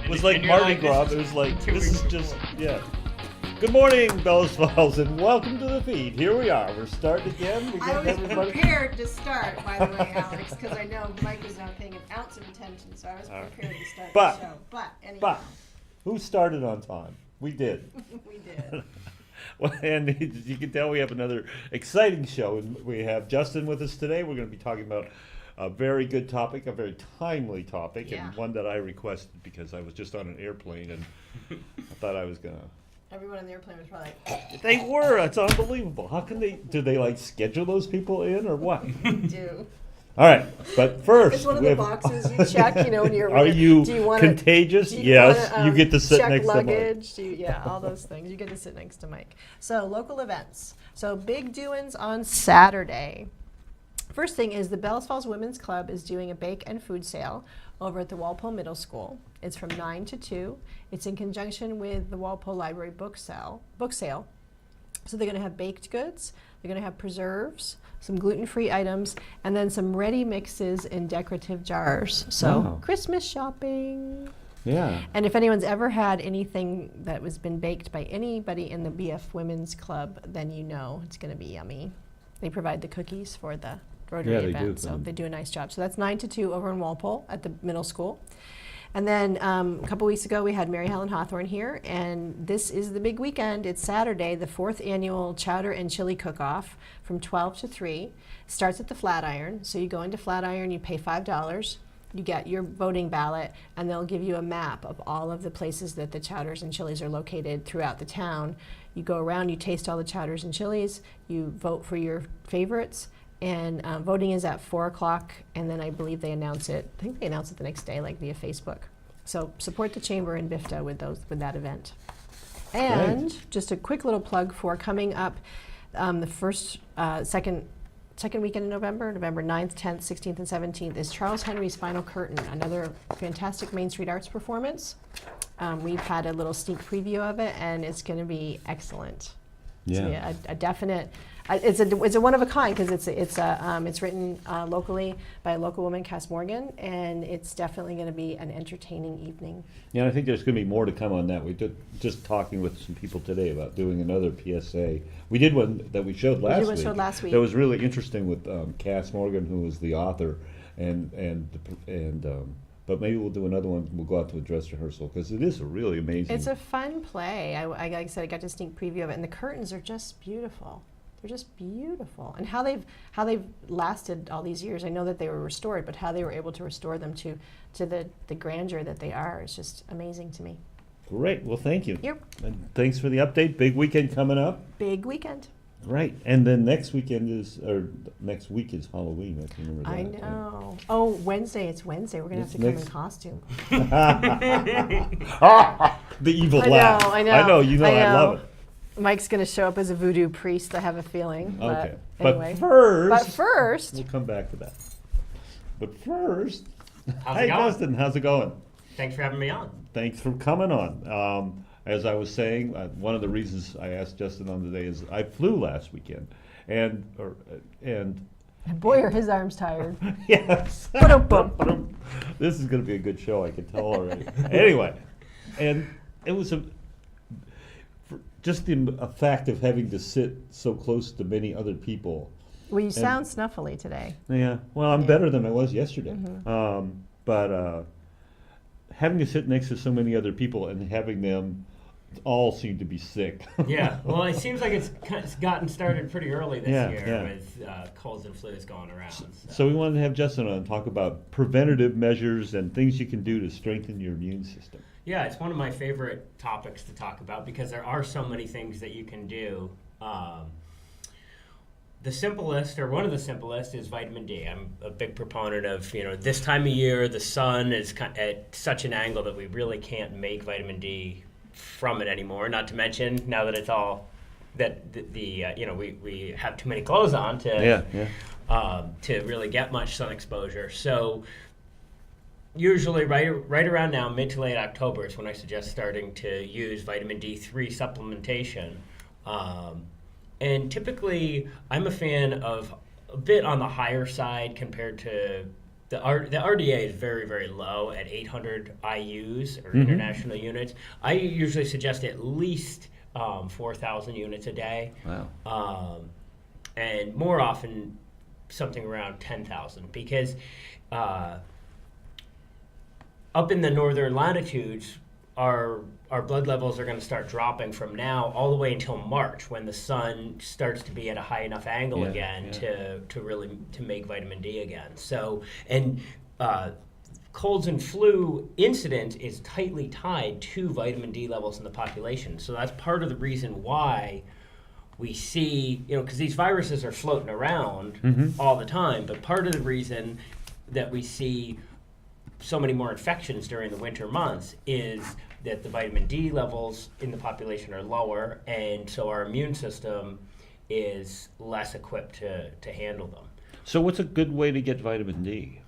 It was like Mardi Gras. It was like, this is just, yeah. Good morning, Bellas Falls, and welcome to the feed. Here we are. We're starting again. I was prepared to start, by the way, Alex, because I know Mike was not paying an ounce of attention, so I was prepared to start the show. But anyhow. Who started on time? We did. We did. Well, and you can tell we have another exciting show. We have Justin with us today. We're going to be talking about a very good topic, a very timely topic, and one that I requested because I was just on an airplane and I thought I was going to. Everyone on the airplane was probably like, They were. It's unbelievable. How can they? Do they like schedule those people in or what? do. All right, but first, It's one of the boxes you check, when you're. Are you, do you wanna, contagious? do you Yes, wanna, you get to sit check next luggage, to Mike. Yeah, all those things. You get to sit next to Mike. So local events. So big doings on Saturday. First thing is the Bellas Falls Women's Club is doing a bake and food sale over at the Walpole Middle School. It's from 9 to 2. It's in conjunction with the Walpole Library book sale. So they're going to have baked goods, they're going to have preserves, some gluten-free items, and then some ready mixes in decorative jars. So Christmas shopping. Yeah. And if anyone's ever had anything that was been baked by anybody in the BF Women's Club, then you know it's going to be yummy. They provide the cookies for the Rotary event, so they do a nice job. So that's 9 to 2 over in Walpole at the middle school. And then a couple weeks ago, we had Mary Helen Hawthorne here, and this is the big weekend. It's Saturday, the 4th annual Chowder and Chili Cook-Off from 12 to 3. Starts at the Flatiron. So you go into Flatiron, you pay $5. You get your voting ballot, and they'll give you a map of all of the places that the chowders and chilies are located throughout the town. You go around, you taste all the chowders and chilies, you vote for your favorites, and voting is at 4 o'clock, and then I believe they announce it. I think they announce it the next day, like via Facebook. So support the chamber in BIFTA with that event. And just a quick little plug for coming up the second weekend in November 9th, 10th, 16th, and 17th, is Charles Henry's Final Curtain, another fantastic Main Street Arts performance. We've had a little sneak preview of it, and it's going to be excellent. Yeah. It's a definite. It's a one of a kind because it's written locally by a local woman, Cass Morgan, and it's definitely going to be an entertaining evening. Yeah, I think there's going to be more to come on that. We did just talking with some people today about doing another PSA. We did one that we showed last week. That was really interesting with Cass Morgan, who was the author, but maybe we'll do another one. We'll go out to a dress rehearsal because it is a really amazing. It's a fun play. Like I said, I got to sneak preview of it, and the curtains are just beautiful. They're just beautiful, and how they've lasted all these years. I know that they were restored, but how they were able to restore them to the grandeur that they are is just amazing to me. Great. Well, thank you. Yep. And thanks for the update. Big weekend coming up. Big weekend. Right, and then next week is Halloween. I can remember that. I know. Oh, Wednesday. It's Wednesday. We're gonna have to come in costume. The evil laugh. I know. I love it. Mike's going to show up as a voodoo priest, I have a feeling. Okay. But anyway. But first. We'll come back to that. But first. How's it going? Justin, how's it going? Thanks for having me on. Thanks for coming on. As I was saying, one of the reasons I asked Justin on today is I flew last weekend. And boy, are his arms tired. Yes. This is going to be a good show, I can tell already. Anyway, and it was just the fact of having to sit so close to many other people. Well, you sound snuffly today. Yeah, well, I'm better than I was yesterday. Mm-hmm. But having to sit next to so many other people and having them all seem to be sick. Yeah, well, it seems like it's gotten started pretty early this year with colds and flus going around. So we wanted to have Justin on and talk about preventative measures and things you can do to strengthen your immune system. Yeah, it's one of my favorite topics to talk about because there are so many things that you can do. The simplest, or one of the simplest, is vitamin D. I'm a big proponent of, this time of year, the sun is at such an angle that we really can't make vitamin D from it anymore. Not to mention, now that it's all, that we have too many clothes on to really get much sun exposure. So usually right around now, mid to late October, is when I suggest starting to use vitamin D3 supplementation. And typically, I'm a fan of a bit on the higher side compared to The RDA is very, very low at 800 IUs or international units. I usually suggest at least 4,000 units a day. Wow. And more often something around 10,000 because up in the northern latitudes, our blood levels are going to start dropping from now all the way until March when the sun starts to be at a high enough angle again to really make vitamin D again. So, and colds and flu incidence is tightly tied to vitamin D levels in the population. So that's part of the reason why we see, because these viruses are floating around all the time, but part of the reason that we see so many more infections during the winter months is that the vitamin D levels in the population are lower, and so our immune system is less equipped to handle them. So what's a good way to get vitamin D?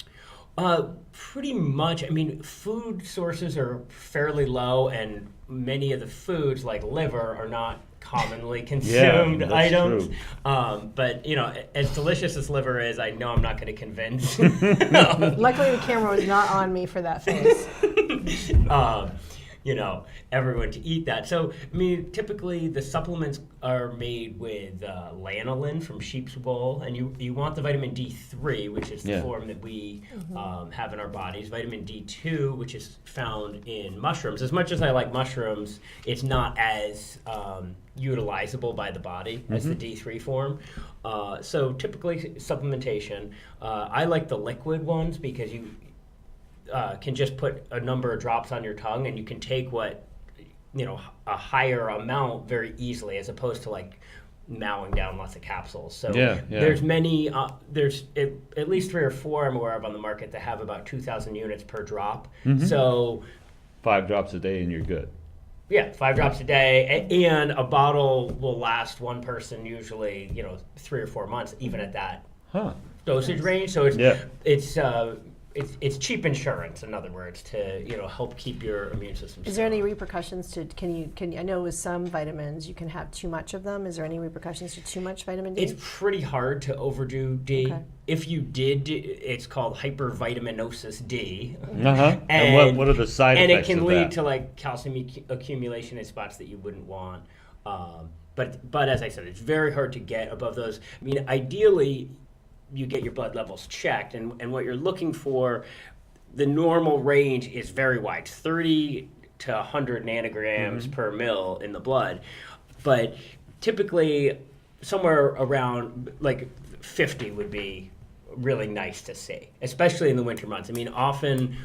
Pretty much, food sources are fairly low, and many of the foods like liver are not commonly consumed items. But as delicious as liver is, I know I'm not going to convince. Luckily, the camera was not on me for that face. Everyone to eat that. So, typically the supplements are made with lanolin from sheep's wool, and you want the vitamin D3, which is the form that we have in our bodies. Vitamin D2, which is found in mushrooms. As much as I like mushrooms, it's not as utilizable by the body as the D3 form. So typically supplementation. I like the liquid ones because you can just put a number of drops on your tongue, and you can take a higher amount very easily, as opposed to like mowing down lots of capsules. So there's many, there's at least 3 or 4 I'm aware of on the market that have about 2,000 units per drop. So 5 drops a day and you're good. Yeah, 5 drops a day, and a bottle will last one person usually, 3 or 4 months, even at that dosage range. So it's cheap insurance, in other words, to help keep your immune system strong. Is there any repercussions to can I know with some vitamins you can have too much of them? Is there any repercussions to too much vitamin D? It's pretty hard to overdo D. Okay. If you did, it's called hypervitaminosis D. And what are the side effects? And it can of lead that? to like calcium accumulation in spots that you wouldn't want. But as I said, it's very hard to get above those. Ideally, you get your blood levels checked, and what you're looking for, the normal range is very wide, 30 to 100 nanograms per mil in the blood, but typically somewhere around like 50 would be really nice to see, especially in the winter months. Often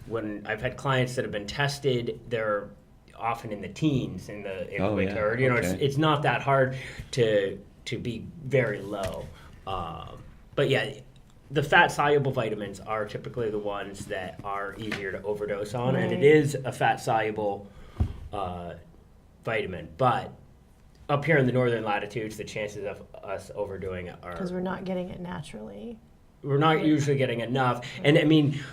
when I've had clients that have been tested, they're often in the teens in the winter. It's not that hard to be very low. But yeah, the fat-soluble vitamins are typically the ones that are easier to overdose on, and it is a fat-soluble vitamin. But up here in the northern latitudes, the chances of us overdoing it are... Because we're not getting it naturally. We're not usually getting enough. And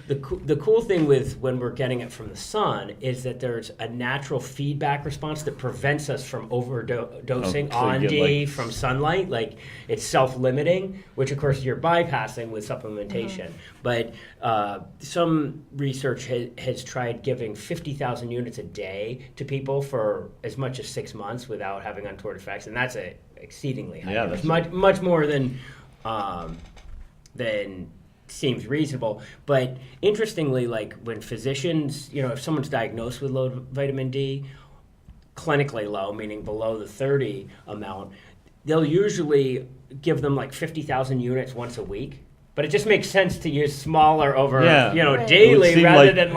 the cool thing with when we're getting it from the sun is that there's a natural feedback response that prevents us from overdosing on D from sunlight. Like, it's self-limiting, which of course you're bypassing with supplementation. But some research has tried giving 50,000 units a day to people for as much as 6 months without having untoward effects. And that's a exceedingly high dose. Much more than seems reasonable. But interestingly, like when physicians, if someone's diagnosed with low vitamin D, clinically low, meaning below the 30 amount, they'll usually give them like 50,000 units once a week. But it just makes sense to use smaller over, daily rather than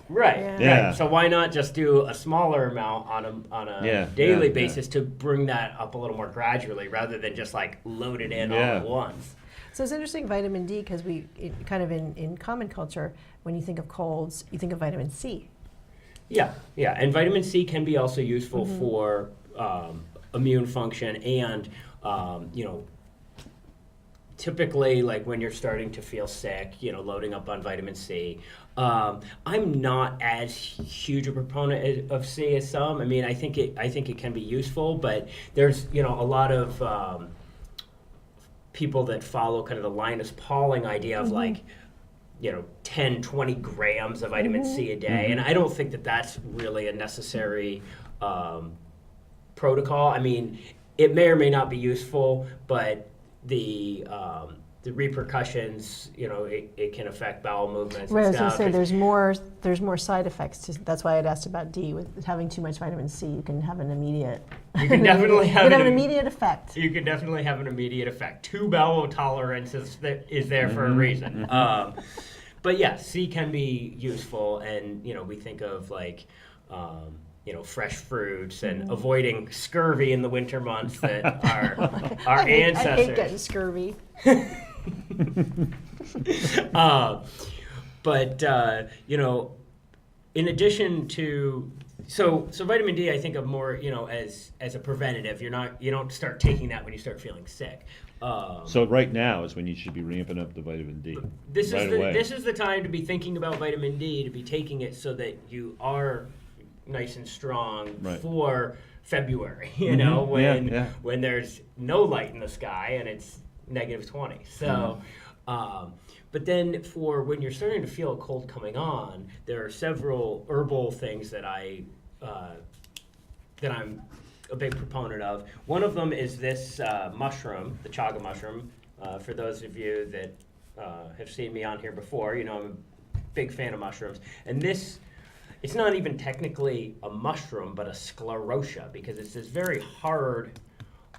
Right. Yeah. So why not just do a smaller amount on a daily basis to bring that up a little more gradually rather than just like load it in all at once? So it's interesting, vitamin D, because in common culture, when you think of colds, you think of vitamin C. Yeah, and vitamin C can be also useful for immune function and, typically like when you're starting to feel sick, loading up on vitamin C. I'm not as huge a proponent of C as some. I think it can be useful, but there's, a lot of people that follow kind of the Linus Pauling idea of like, 10, 20 grams of vitamin C a day. And I don't think that that's really a necessary protocol. I mean, it may or may not be useful, but the repercussions, it can affect bowel movements. Right, I was and going stuff. to say there's more side effects. That's why I'd asked about D. With having too much vitamin C, you can have an immediate. You can definitely have an immediate effect. You can definitely have an immediate effect. 2 bowel tolerance is there for a reason. But yeah, C can be useful, and we think of like. Fresh fruits and avoiding scurvy in the winter months that our ancestors. I hate getting scurvy. But in addition to so vitamin D, I think of more as a preventative. You don't start taking that when you start feeling sick. So right now is when you should be ramping up the vitamin D. This is the time to be thinking about vitamin D, to be taking it so that you are nice and strong for February, when there's no light in the sky and it's -20. So, but then for when you're starting to feel a cold coming on, there are several herbal things that I'm a big proponent of. One of them is this mushroom, the chaga mushroom. For those of you that have seen me on here before, I'm a big fan of mushrooms. And this, it's not even technically a mushroom, but a sclerotia, because it's this very hard.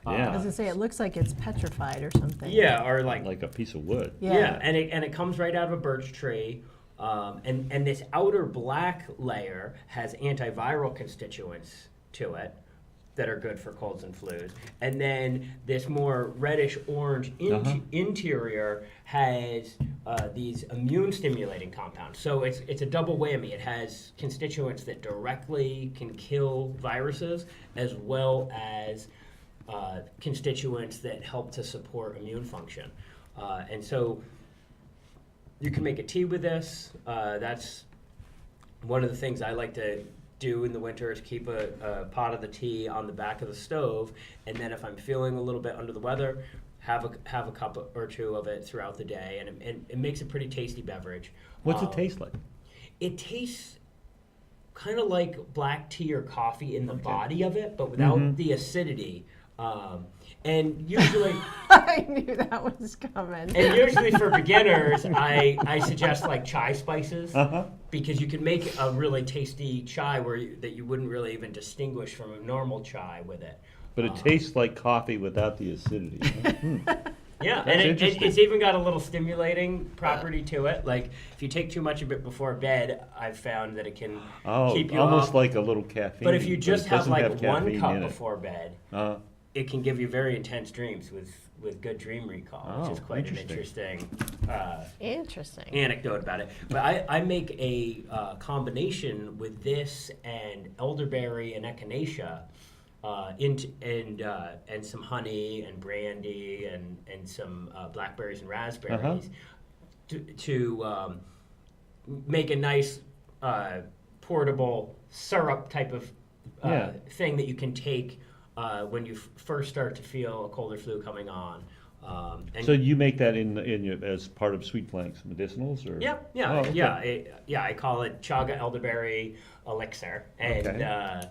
I was gonna say it looks like it's petrified or something. Yeah, or like a piece of wood. Yeah, and it comes right out of a birch tree, and this outer black layer has antiviral constituents to it that are good for colds and flus, and then this more reddish orange interior has these immune stimulating compounds. So it's a double whammy. It has constituents that directly can kill viruses, as well as constituents that help to support immune function. And so you can make a tea with this. That's one of the things I like to do in the winter is keep a pot of the tea on the back of the stove, and then if I'm feeling a little bit under the weather, have a cup or two of it throughout the day, and it makes a pretty tasty beverage. What's it taste like? It tastes kind of like black tea or coffee in the body of it, but without the acidity. And usually, I knew that was coming. And usually for beginners, I suggest like chai spices, because you can make a really tasty chai that you wouldn't really even distinguish from a normal chai with it. But it tastes like coffee without the acidity. Yeah, and it's even got a little stimulating property to it. Like if you take too much of it before bed, I've found that it can keep you almost up. Like a little caffeine. But if you just have like 1 cup before bed, it can give you very intense dreams with good dream recall, which is quite an interesting anecdote about it. But I make a combination with this and elderberry and echinacea, and some honey and brandy and some blackberries and raspberries to make a nice portable syrup type of thing that you can take when you first start to feel a cold or flu coming on. So you make that as part of Sweet Flag Medicinals, or? Yeah. I call it chaga elderberry elixir, and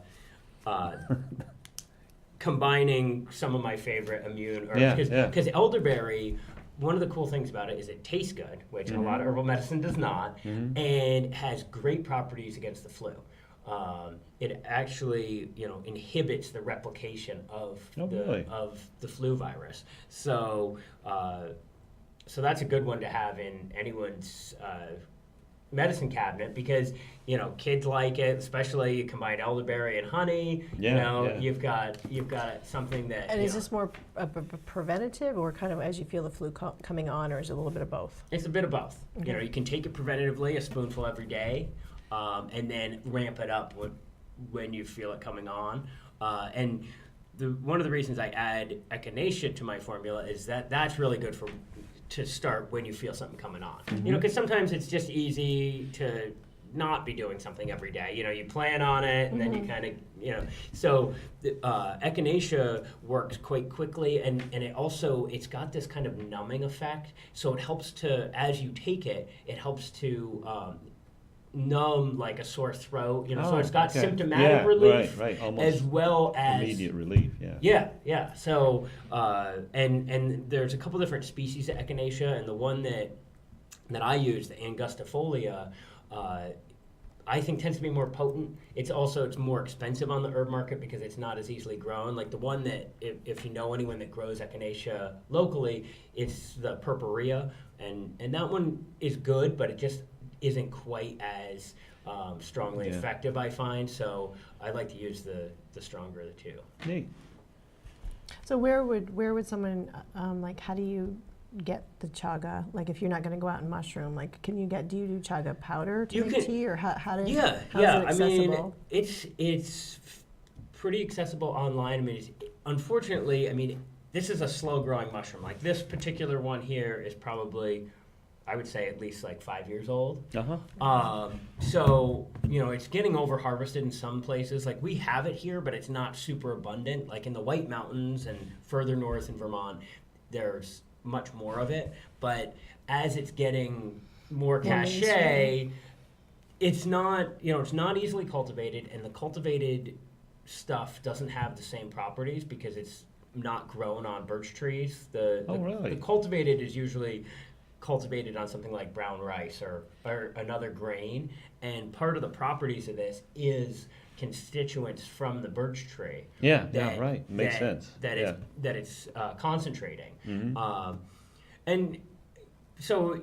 combining some of my favorite immune herbs, because elderberry, one of the cool things about it is it tastes good, which a lot of herbal medicine does not, and has great properties against the flu. It actually, inhibits the replication of the flu virus. So that's a good one to have in anyone's medicine cabinet, because kids like it, especially you combine elderberry and honey. You've got something that. And is this more a preventative, or kind of as you feel the flu coming on, or is it a little bit of both? It's a bit of both. Okay. You can take it preventatively, a spoonful every day. And then ramp it up when you feel it coming on. And one of the reasons I add echinacea to my formula is that's really good to start when you feel something coming on. Because sometimes it's just easy to not be doing something every day. You plan on it, and then you kind of, So echinacea works quite quickly, and it's got this kind of numbing effect. So it helps to, as you take it, it helps to numb like a sore throat. So it's got symptomatic relief, right. Almost as well as immediate relief. Yeah. So and there's a couple different species of echinacea, and the one that I use, the angustifolia, I think tends to be more potent. It's more expensive on the herb market because it's not as easily grown. Like the one that, if you know anyone that grows echinacea locally, it's the purpurea, and that one is good, but it just isn't quite as strongly effective, I find. So I like to use the stronger of the two. Neat. So where would someone how do you get the chaga? Like if you're not going to go out and mushroom, like do you do chaga powder to make tea, or how is it accessible? I mean, it's pretty accessible online. I mean, unfortunately, this is a slow growing mushroom. Like this particular one here is probably, I would say, at least like 5 years old. So it's getting over harvested in some places. Like we have it here, but it's not super abundant. Like in the White Mountains and further north in Vermont, there's much more of it. But as it's getting more cachet, it's not easily cultivated, and the cultivated stuff doesn't have the same properties because it's not grown on birch trees. The cultivated is usually cultivated on something like brown rice or another grain, and part of the properties of this is constituents from the birch tree. Right. Makes sense. That it's concentrating. Mm-hmm. And so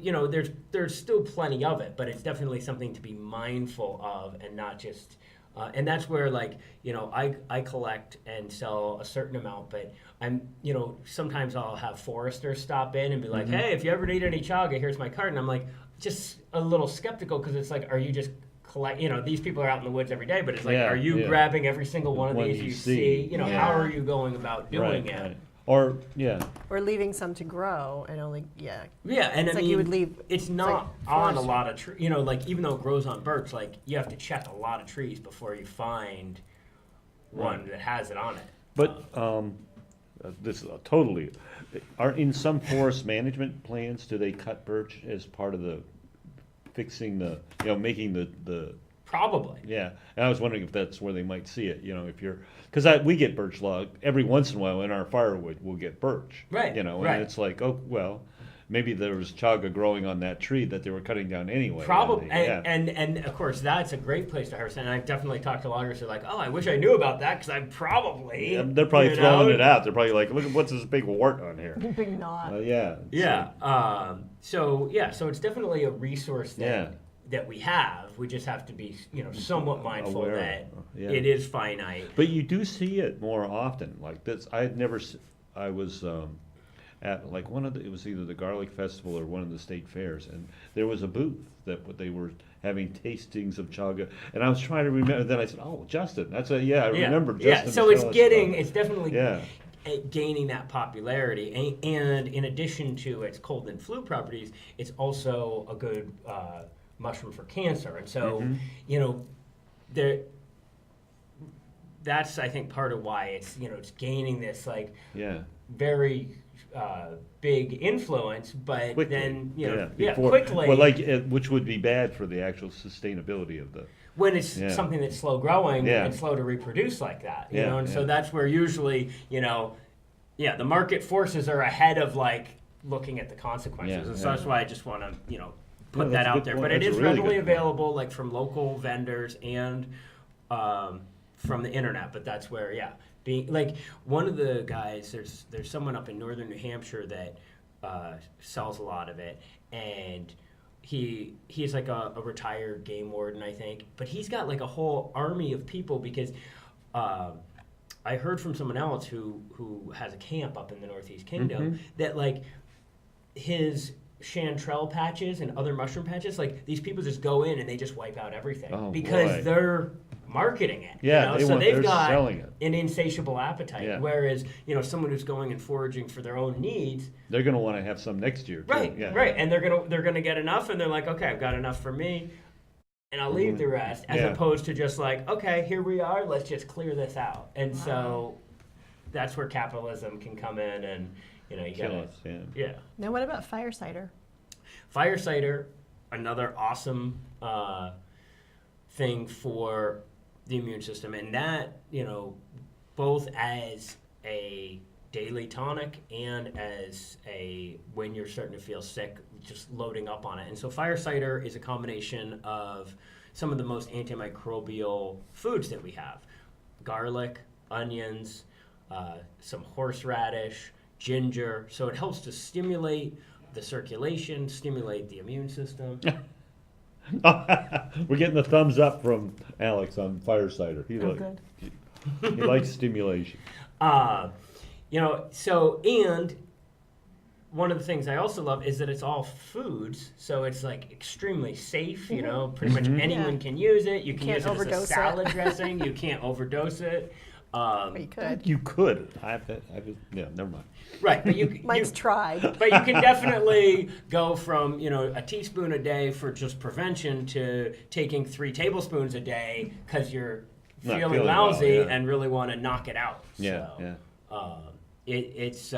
there's still plenty of it, but it's definitely something to be mindful of, and not just. And that's where I collect and sell a certain amount, but I'm sometimes I'll have foresters stop in and be like, hey, if you ever need any chaga, here's my card. And I'm like just a little skeptical because it's like, are you just these people are out in the woods every day, but it's like, are you grabbing every single one of these you see? How are you going about doing it? Right. Or leaving some to grow and only and it's you would leave. It's not on a lot of trees. Even though it grows on birch, like you have to check a lot of trees before you find one that has it on it. But this is totally. Are in some forest management plans, do they cut birch as part of the fixing the making the Probably. Yeah, and I was wondering if that's where they might see it. If you're, because we get birch log every once in a while in our firewood. We'll get birch. Right. And it's like, oh well, maybe there was chaga growing on that tree that they were cutting down anyway. Probably. And of course that's a great place to harvest. And I've definitely talked to loggers who are like, oh, I wish I knew about that because I probably. Yeah, they're probably throwing it out. They're probably like, look at what's this big wart on here. Big knot. So it's definitely a resource that we have. We just have to be, somewhat mindful that it is finite. But you do see it more often. Like this, I was at like it was either the Garlic Festival or one of the state fairs, and there was a booth that they were having tastings of chaga, and I was trying to remember. Then I said, "Oh, Justin, I remember Justin." Yeah, so it's definitely gaining that popularity, and in addition to its cold and flu properties, it's also a good mushroom for cancer, and so that's I think part of why it's gaining this very big influence, but quickly. Then quickly. Well, which would be bad for the actual sustainability of the. When it's something that's slow growing and slow to reproduce like that, so that's where usually the market forces are ahead of looking at the consequences, and so that's why I just want to put that out there. But it is really readily available, from local vendors and from the internet. But that's where, being one of the guys, there's someone up in northern New Hampshire that sells a lot of it, and he's like a retired game warden, I think. But he's got a whole army of people because I heard from someone else who has a camp up in the Northeast Kingdom that his chanterelle patches and other mushroom patches, these people just go in and they just wipe out everything because they're marketing it. So they've got an insatiable appetite. Yeah. Whereas someone who's going and foraging for their own needs, they're going to want to have some next year too. Right, and they're gonna get enough, and they're like, okay, I've got enough for me. and I'll leave the rest, as opposed to just like, okay, here we are, let's just clear this out. And so that's where capitalism can come in, and you gotta, Now, what about fire cider? Fire cider, another awesome thing for the immune system, and that, both as a daily tonic and as when you're starting to feel sick, just loading up on it. And so fire cider is a combination of some of the most antimicrobial foods that we have: garlic, onions, some horseradish, ginger. So it helps to stimulate the circulation, stimulate the immune system. We're getting the thumbs up from Alex on fire cider. He likes stimulation. And one of the things I also love is that it's all foods, so it's like extremely safe. Pretty much anyone can use it. You can use it as a salad dressing. You can't overdose it. You could. You could. Never mind. Right, but Mine's tried. But you can definitely go from a teaspoon a day for just prevention to taking 3 tablespoons a day because you're feeling lousy and really want to knock it out. It's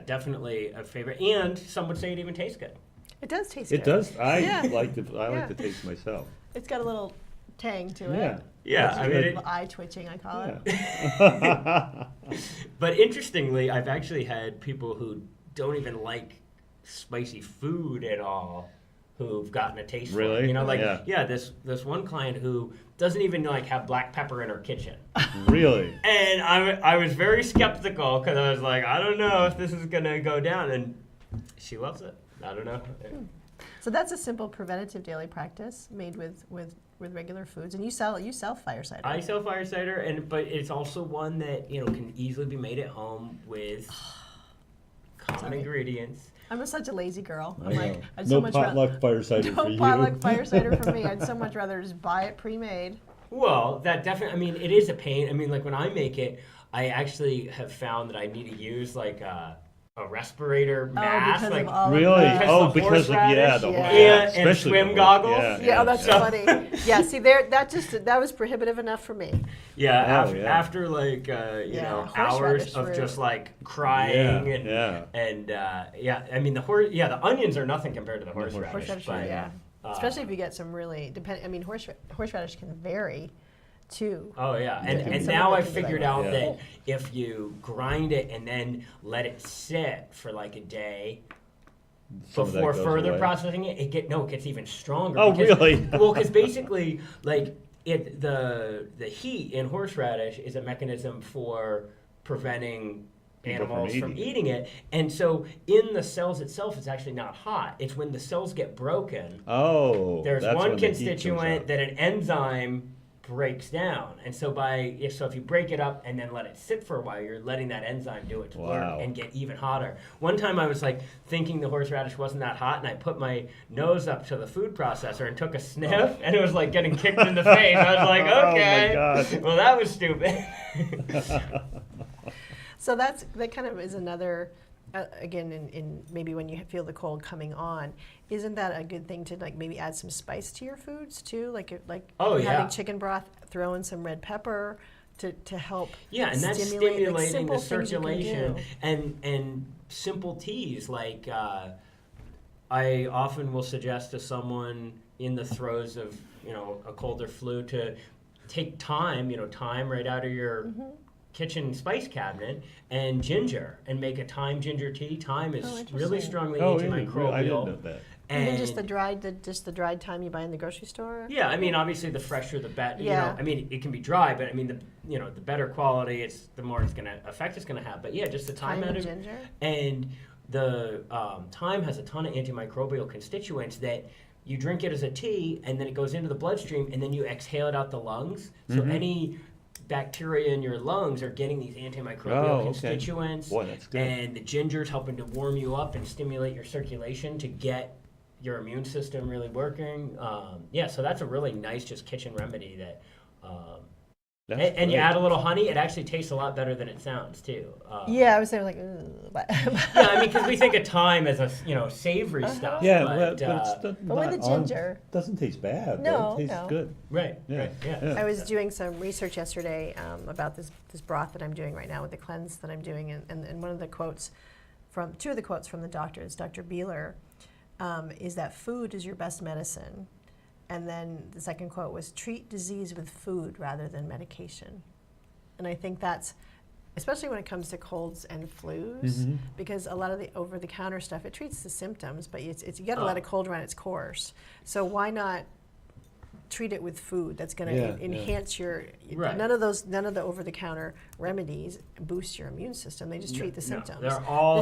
definitely a favorite, and some would say it even tastes good. It does taste good. It does. I like the taste myself. It's got a little tang to it. Eye twitching, I call it. But interestingly, I've actually had people who don't even like spicy food at all who've gotten a taste for it. This one client who doesn't even have black pepper in her kitchen. Really? And I was very skeptical because I was like, I don't know if this is gonna go down, and she loves it. I don't know. So that's a simple preventative daily practice made with regular foods, and you sell fire cider. I sell fire cider, but it's also one that can easily be made at home with common ingredients. I'm such a lazy girl. I'd so much potluck fire cider for you. No potluck fire cider for me. I'd so much rather just buy it pre-made. Well, that definitely. It is a pain. When I make it, I actually have found that I need to use a respirator mask. Because of and swim goggles. That's funny. See, that was prohibitive enough for me. After hours of just crying the onions are nothing compared to the horseradish. Especially if you get some really horseradish can vary too. And now I figured out that if you grind it and then let it sit for a day before further processing it, it gets even stronger. Really? Well, because basically, the heat in horseradish is a mechanism for preventing animals from eating it, and so in the cells itself, it's actually not hot. It's when the cells get broken. There's one constituent that an enzyme breaks down, and so if you break it up and then let it sit for a while, you're letting that enzyme do its work and get even hotter. One time I was thinking the horseradish wasn't that hot, and I put my nose up to the food processor and took a sniff, and it was getting kicked in the face. I was like, okay, well that was stupid. So that kind of is another. Again, in maybe when you feel the cold coming on, isn't that a good thing to maybe add some spice to your foods too? Having chicken broth, throw in some red pepper to help. Yeah, and that's stimulating the circulation, and simple teas I often will suggest to someone in the throes of a cold or flu to take thyme right out of your kitchen spice cabinet, and ginger, and make a thyme ginger tea. Thyme is really strongly antimicrobial. I didn't know that. And just the dried thyme you buy in the grocery store. Yeah, obviously the fresher the better. It can be dry, but the better quality, the more it's gonna have. But just the thyme and ginger. And the thyme has a ton of antimicrobial constituents that you drink it as a tea, and then it goes into the bloodstream, and then you exhale it out the lungs. So any bacteria in your lungs are getting these antimicrobial constituents. Boy, that's good. And the ginger's helping to warm you up and stimulate your circulation to get your immune system really working. So that's a really nice just kitchen remedy that And you add a little honey, it actually tastes a lot better than it sounds too. Yeah, I was there like, ugh, but yeah, I mean, because we think of thyme as a savory stuff. Yeah, but it's but with the ginger, doesn't taste bad. No, It tastes good. Right. Yeah. Right. Yeah. I was doing some research yesterday about this broth that I'm doing right now with the cleanse that I'm doing, and one of the quotes from two of the quotes from the doctors, Dr. Beeler, is that food is your best medicine. And then the second quote was, treat disease with food rather than medication. And I think that's, especially when it comes to colds and flus, because a lot of the over-the-counter stuff, it treats the symptoms, but you got to let a cold run its course. So why not treat it with food that's going to enhance your, right. none of the over-the-counter remedies boost your immune system. They just treat the symptoms. They're all